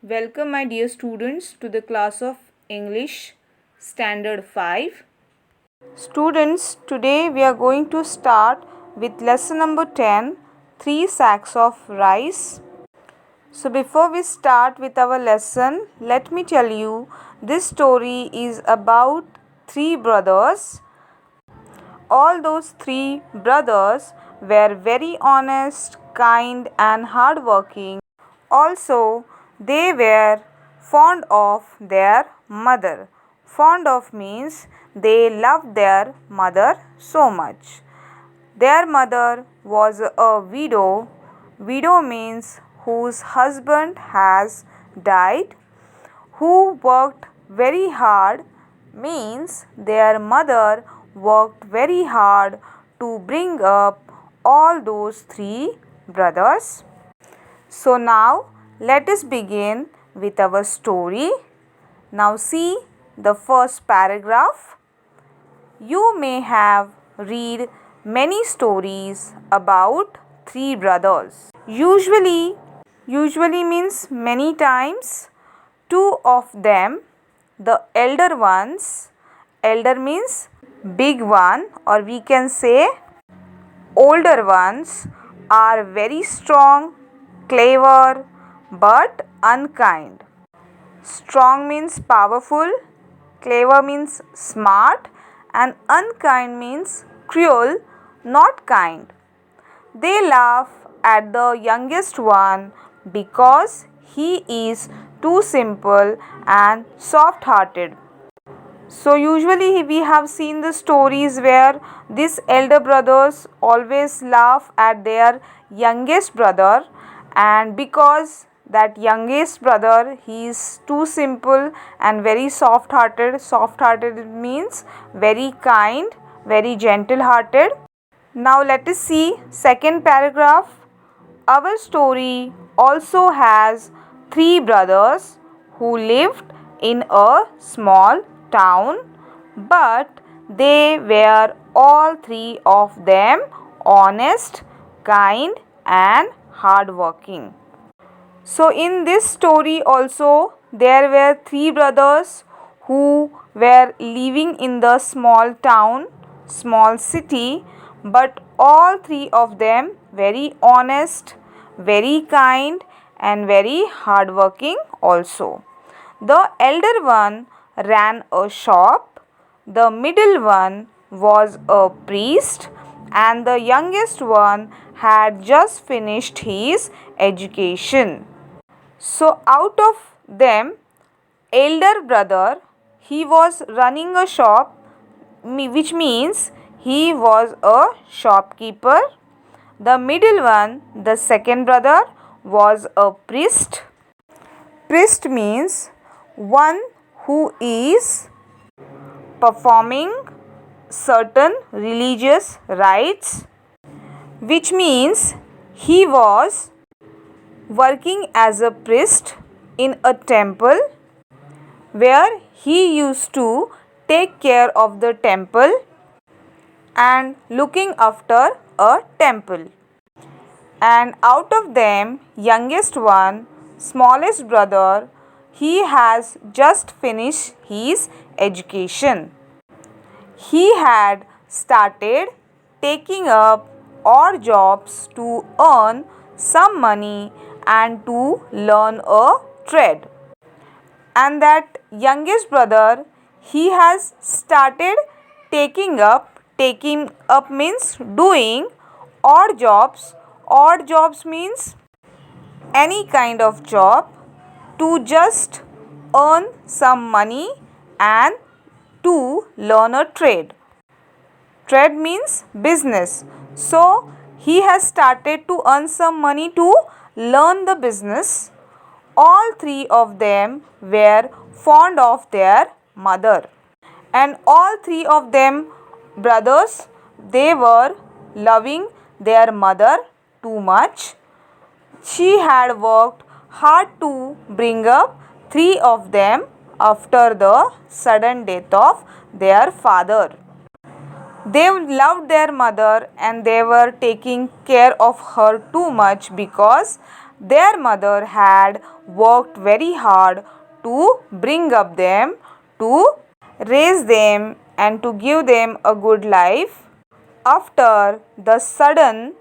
Welcome, my dear students, to the class of English Standard 5. Students, today we are going to start with lesson number 10, 3 sacks of rice. So, before we start with our lesson, let me tell you this story is about 3 brothers. All those 3 brothers were very honest, kind, and hardworking. Also, they were fond of their mother. Fond of means they loved their mother so much. Their mother was a widow. Widow means whose husband has died. Who worked very hard means their mother worked very hard to bring up all those 3 brothers. So now let us begin with our story. Now see the first paragraph. You may have read many stories about 3 brothers. Usually means many times. 2 of them, the elder ones, elder means big one, or we can say older ones, are very strong, clever, but unkind. Strong means powerful, clever means smart, and unkind means cruel, not kind. They laugh at the youngest one because he is too simple and soft hearted. So, usually we have seen the stories where these elder brothers always laugh at their youngest brother, and because that youngest brother, he is too simple and very soft hearted. Soft hearted means very kind, very gentle hearted. Now let us see second paragraph. Our story also has 3 brothers who lived in a small town, but they were all 3 of them honest, kind, and hardworking. So in this story also there were 3 brothers who were living in the small town, small city, but all 3 of them very honest, very kind, and very hardworking also. The elder one ran a shop, the middle one was a priest, and the youngest one had just finished his education. So out of them, elder brother, he was running a shop, which means he was a shopkeeper. The middle one, the second brother, was a priest. Priest means one who is performing certain religious rites, which means he was working as a priest in a temple where he used to take care of the temple and looking after a temple. And out of them, youngest one, smallest brother, he has just finished his education. He had started taking up odd jobs to earn some money and to learn a trade. And that youngest brother, he has started taking up means doing odd jobs. Odd jobs means any kind of job to just earn some money and to learn a trade. Trade means business. So he has started to earn some money to learn the business. All 3 of them were fond of their mother, and all 3 of them brothers, they were loving their mother too much. She had worked hard to bring up 3 of them after the sudden death of their father. They loved their mother and they were taking care of her too much because Their mother had worked very hard to bring up them, to raise them, and to give them a good life. After the sudden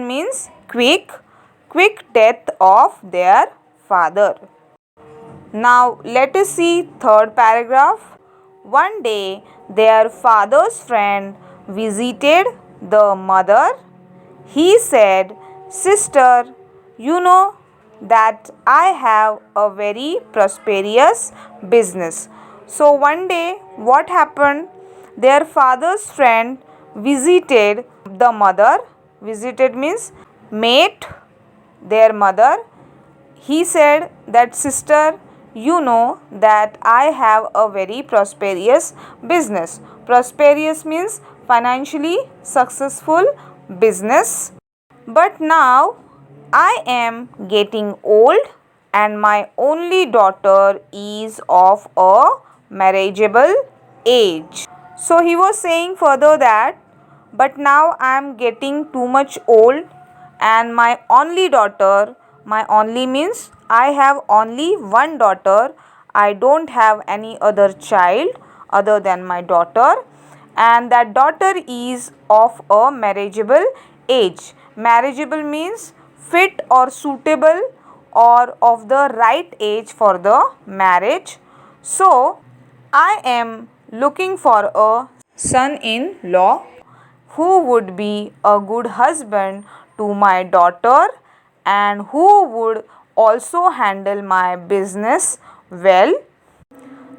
means quick death of their father. Now let us see third paragraph. One day their father's friend visited the mother. He said, "Sister, you know that I have a very prosperous business." So one day what happened? Their father's friend visited the mother. Visited means met their mother. He said that, "Sister, you know that I have a very prosperous business." Prosperous means financially successful business. But now I am getting old and my only daughter is of a marriageable age. So he was saying further that, but now I am getting too much old and my only means I have only one daughter. I don't have any other child other than my daughter, and that daughter is of a marriageable age. Marriageable means fit or suitable or of the right age for the marriage. So I am looking for a son-in-law who would be a good husband to my daughter and who would also handle my business well.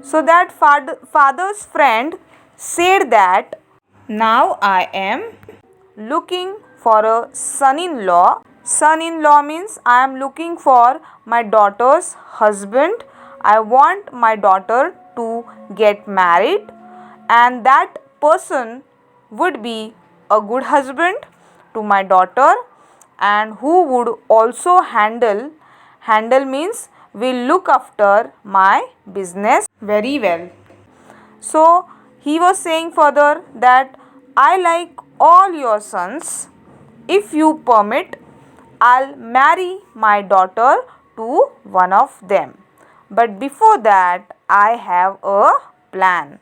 So that father's friend said that, now I am looking for a son-in-law. Son-in-law means I am looking for my daughter's husband. I want my daughter to get married, and that person would be a good husband to my daughter and who would also handle means will look after my business very well. So he was saying further that, I like all your sons. If you permit, I'll marry my daughter to one of them. But before that, I have a plan.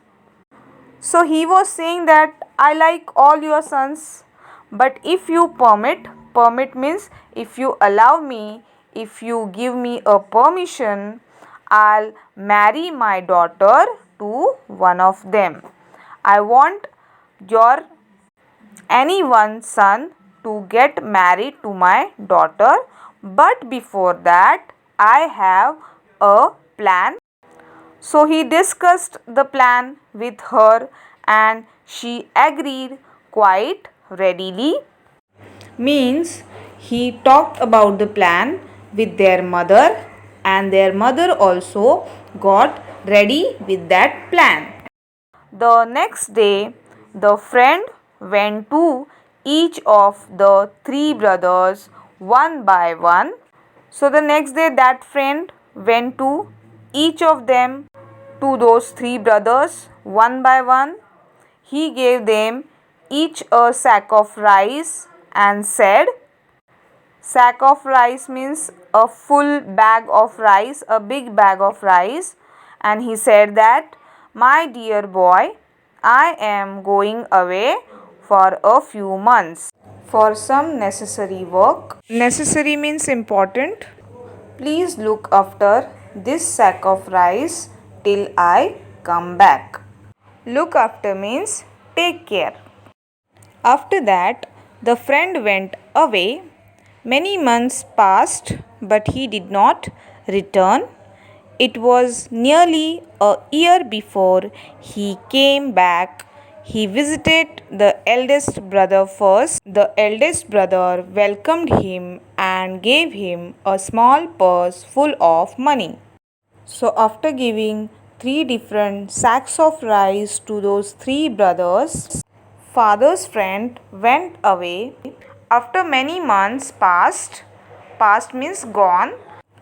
So he was saying that, I like all your sons, but if you permit means if you allow me, if you give me a permission, I'll marry my daughter to one of them. I want your any one son to get married to my daughter, but before that I have a plan. So he discussed the plan with her and she agreed quite readily. Means he talked about the plan with their mother and their mother also got ready with that plan. The next day, the friend went to each of the three brothers one by one. So the next day, that friend went to each of them, to those three brothers, one by one. He gave them each a sack of rice and said, sack of rice means a full bag of rice, a big bag of rice. And he said that, my dear boy, I am going away for a few months for some necessary work. Necessary means important. Please look after this sack of rice till I come back. Look after means take care. After that, the friend went away. Many months passed, but he did not return. It was nearly a year before he came back. He visited the eldest brother first. The eldest brother welcomed him and gave him a small purse full of money. So, after giving three different sacks of rice to those three brothers, father's friend went away. After many months past means gone,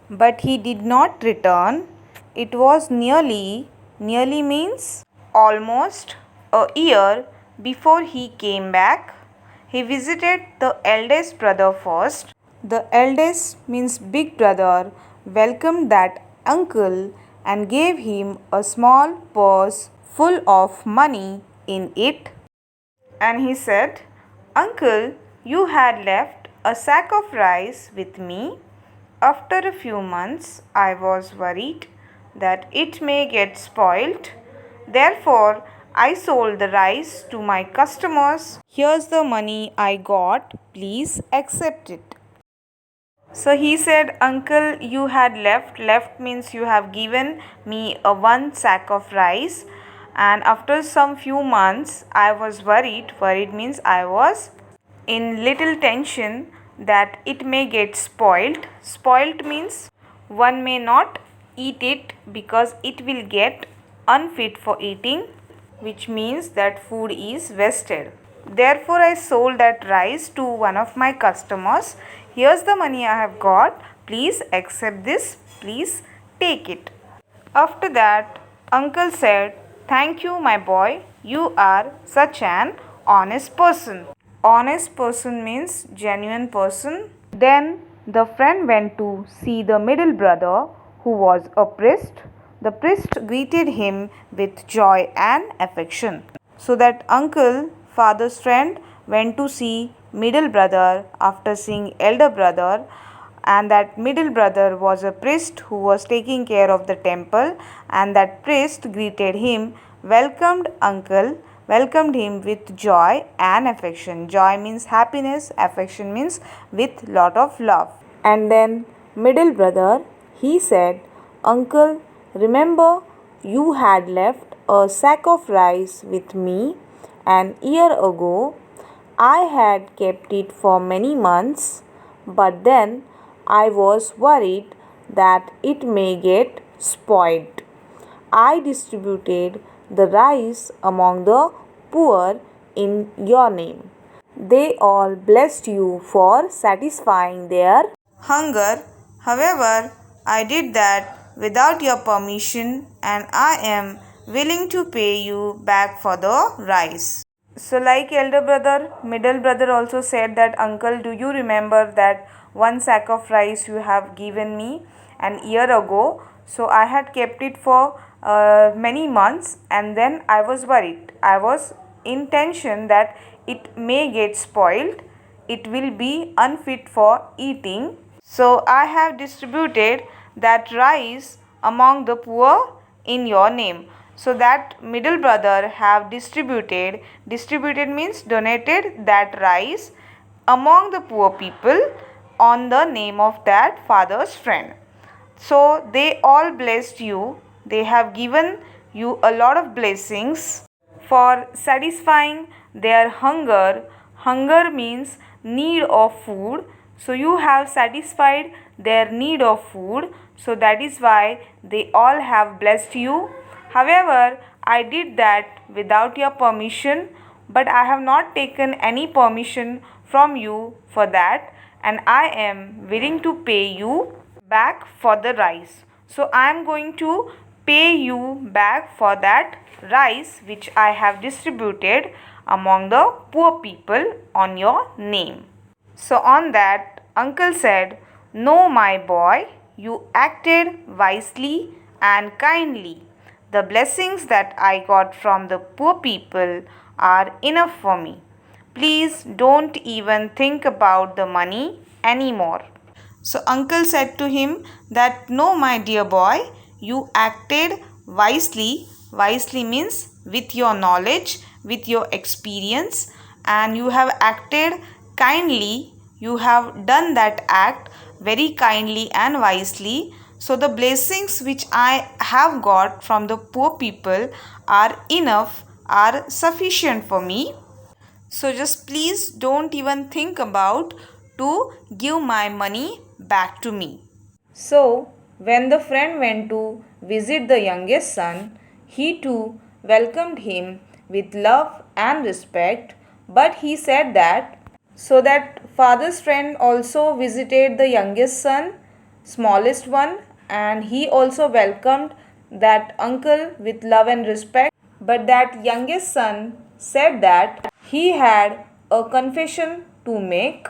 but he did not return. It was nearly means almost a year before he came back. He visited the eldest brother first. The eldest means big brother welcomed that uncle and gave him a small purse full of money in it. And he said, "Uncle, you had left a sack of rice with me. After a few months, I was worried that it may get spoilt. Therefore, I sold the rice to my customers. Here's the money I got. Please accept it." So he said, "Uncle, you had left. Left means you have given me a one sack of rice. And after some few months, I was worried. Worried means I was in little tension that it may get spoilt. Spoilt means one may not eat it because it will get unfit for eating, which means that food is wasted. Therefore, I sold that rice to one of my customers. Here's the money I have got. Please accept this. Please take it." After that, uncle said, "Thank you, my boy. You are such an honest person." Honest person means genuine person. Then the friend went to see the middle brother, who was a priest. The priest greeted him with joy and affection. So that uncle, father's friend, went to see middle brother after seeing elder brother, and that middle brother was a priest who was taking care of the temple, and that priest greeted him, welcomed him with joy and affection. Joy means happiness, affection means with lot of love. And then middle brother, he said, "Uncle, remember you had left a sack of rice with me an year ago. I had kept it for many months, but then I was worried that it may get spoiled. I distributed the rice among the poor in your name. They all blessed you for satisfying their hunger. However, I did that without your permission, and I am willing to pay you back for the rice." So, like elder brother, middle brother also said that, "Uncle, do you remember that one sack of rice you have given me an year ago? So, I had kept it for many months, and then I was worried. I was in tension that it may get spoiled. It will be unfit for eating. So, I have distributed that rice among the poor in your name." So that middle brother have distributed means donated that rice among the poor people on the name of that father's friend. So they all blessed you. They have given you a lot of blessings for satisfying their hunger. Hunger means need of food. So you have satisfied their need of food. So that is why they all have blessed you. However, I did that without your permission, but I have not taken any permission from you for that, and I am willing to pay you back for the rice. So I am going to pay you back for that rice which I have distributed among the poor people on your name." So on that, uncle said, "No, my boy, you acted wisely and kindly. The blessings that I got from the poor people are enough for me. Please don't even think about the money anymore." So uncle said to him that, "No, my dear boy, you acted wisely." Wisely means with your knowledge, with your experience, and you have acted kindly. You have done that act very kindly and wisely. So the blessings which I have got from the poor people are enough, are sufficient for me. So just please don't even think about to give my money back to me." So when the friend went to visit the youngest son, he too welcomed him with love and respect, but he said that so that father's friend also visited the youngest son, smallest one, and he also welcomed that uncle with love and respect. But that youngest son said that he had a confession to make.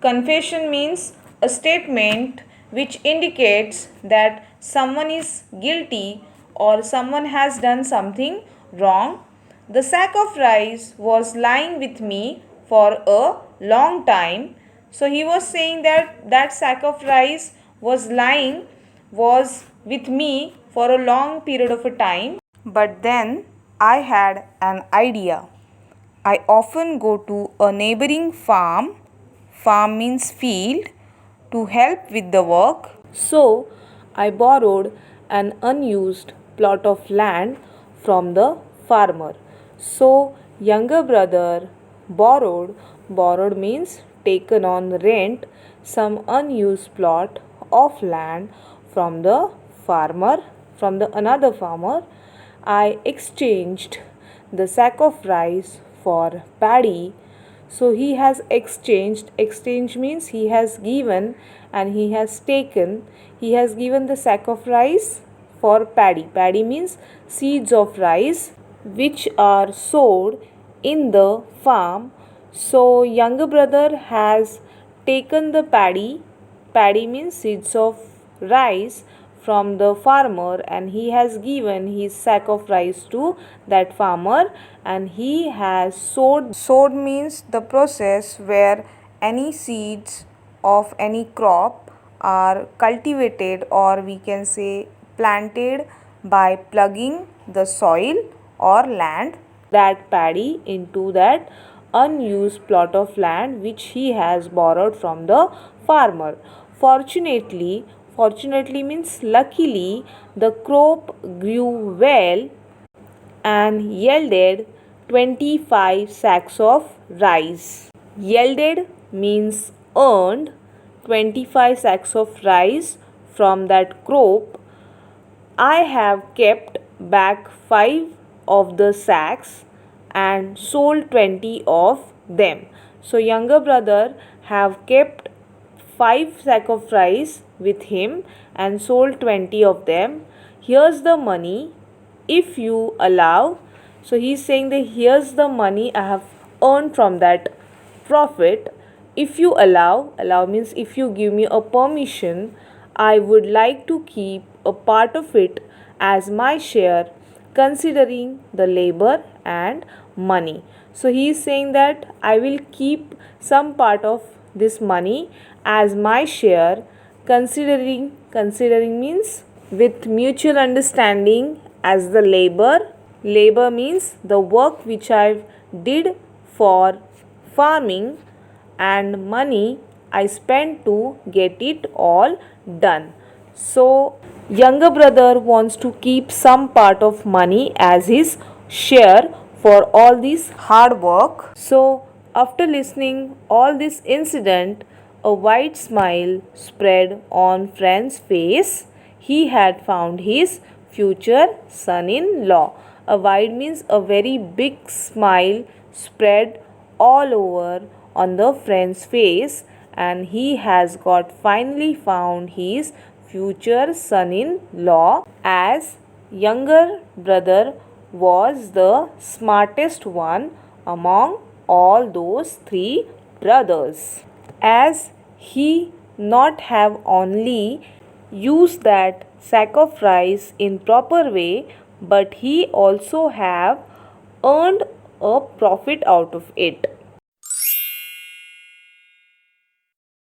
Confession means a statement which indicates that someone is guilty or someone has done something wrong. The sack of rice was lying with me for a long time. So he was saying that that sack of rice was with me for a long period of a time. But then I had an idea. I often go to a neighboring farm means field, to help with the work. So I borrowed an unused plot of land from the farmer. So younger brother borrowed means taken on rent some unused plot of land from the farmer, from the another farmer. I exchanged the sack of rice for paddy. So he has exchanged. Exchange means he has given and he has taken. He has given the sack of rice for paddy. Paddy means seeds of rice which are sowed in the farm. So younger brother has taken the paddy. Paddy means seeds of rice from the farmer, and he has given his sack of rice to that farmer, and he has sowed. Sowed means the process where any seeds of any crop are cultivated, or we can say planted, by plugging the soil or land. That paddy into that unused plot of land which he has borrowed from the farmer. Fortunately means luckily, the crop grew well and yielded 25 sacks of rice. Yielded means earned 25 sacks of rice from that crop. I have kept back 5 of the sacks and sold 20 of them. So younger brother have kept 5 sack of rice with him and sold 20 of them. Here's the money if you allow. So he's saying that here's the money I have earned from that profit. If you allow means if you give me a permission, I would like to keep a part of it as my share, considering the labor and money. So he is saying that I will keep some part of this money as my share, considering means with mutual understanding as the labor. Labor means the work which I did for farming, and money I spent to get it all done. So younger brother wants to keep some part of money as his share for all this hard work. So after listening all this incident, a wide smile spread on friend's face. He had found his future son-in-law. A wide means a very big smile spread all over on the friend's face, and he has got finally found his future son-in-law, as younger brother was the smartest one among all those 3 brothers, as he not have only used that sack of rice in proper way, but he also have earned a profit out of it.